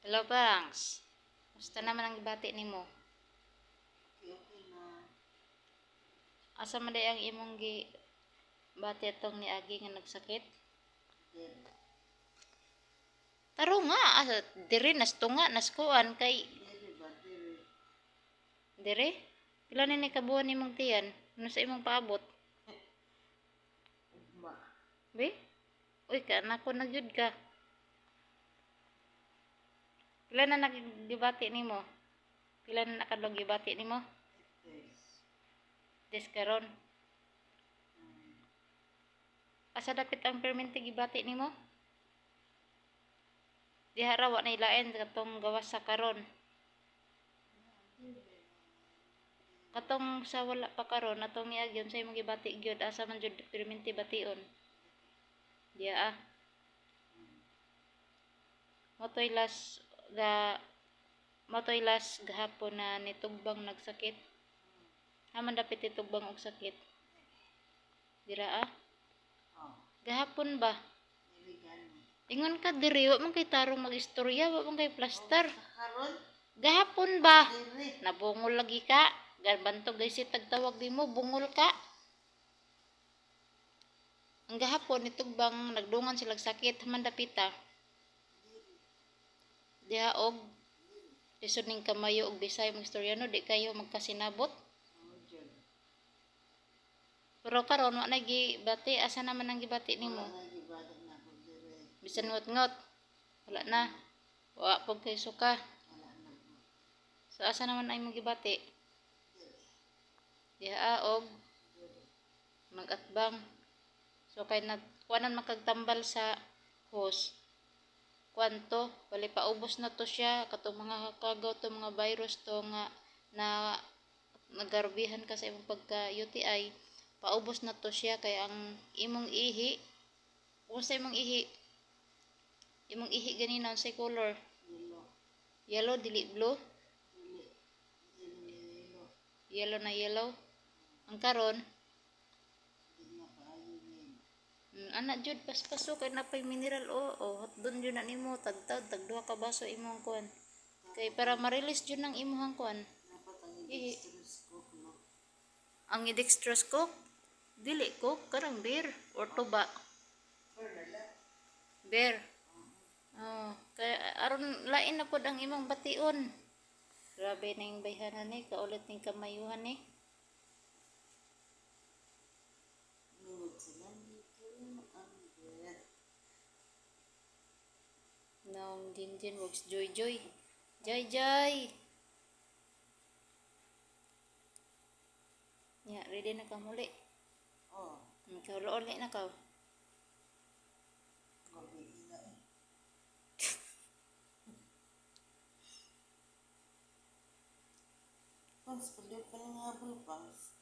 Hello, Bangs. Musta naman ang gibati nimo? Okay na. Asa man day ang imong gi bati atong ni Agi nga nagsakit? Then, Taro nga, diri nastunga naskuan kay dili ba, dili. diri. Pila na ni kabuan nimong tiyan? Ano sa imong paabot? Ugma. Be? Uy, ka nako na gyud ka. Pila na nagibati nimo? Pila na nakadlong gibati nimo? Yes. Des karon. Asa dapit ang permente gibati nimo? Diha ra wa na ilain katong gawas sa karon. Katong sa wala pa karon atong niagyon sa imong gibati gyud asa man jud permente bation. Diya Motoy las gahapon na nitugbang nagsakit. Haman dapit nitugbang og sakit. Dira Oh, Gahapon ba? dili gani. Ingon ka diri wa man kay tarong magistorya, wa man kay plaster. Sa karon, Gahapon ba? dili. Nabungol lagi ka. Ganbantog guys tagtawag nimo, bungol ka. Ang gahapon nitugbang nagdungan sila sakit haman dapita. Diha og lisod ning kamayo og Bisaya mong istoryano di kayo magkasinabot. Oh, dyan. Pero karon wa na gibati, asa naman ang gibati nimo? Wala na gibadag na ako diri. Bisan ngot-ngot. Wala na. Wa pag kay suka. Wala na po. So asa naman ay mo gibati? Diri. Diha og Diri. magatbang. So kay kuanan makagtambal sa hose. Kwanto, bali paubos na to siya katong mga kagaw to mga virus to nga na nagarbihan ka sa imong pagka UTI, paubos na to siya kay ang imong ihi, kung sa imong ihi ganina sa color, Yellow. yellow dili blue, Dili. Dili yellow. yellow na yellow. Ang karon, Dili na kaayo yun. ana jud paspaso kay napay mineral hotdon jud na nimo tagtag tagduha ka baso imong kuan. Kay para ma-release jud ng imong kuan. Dapat ang Ihi. i-dextrose ko, no? Ang dextrose coke, dili coke karang beer or tuba. Or lala. Beer. Oh, kaya aron lain na pod ang imong bation. Grabe na yung bayhanan ni, kaulit ning kamayuhan ni. Nungod sila dito ang beer. Naong Jinjin works Joy Joy. Joy Joy. Ya, ready na ka muli. Oh, Ikaw uli na ka. gabi ina eh. Pans, pwede pa lang habol, Pans.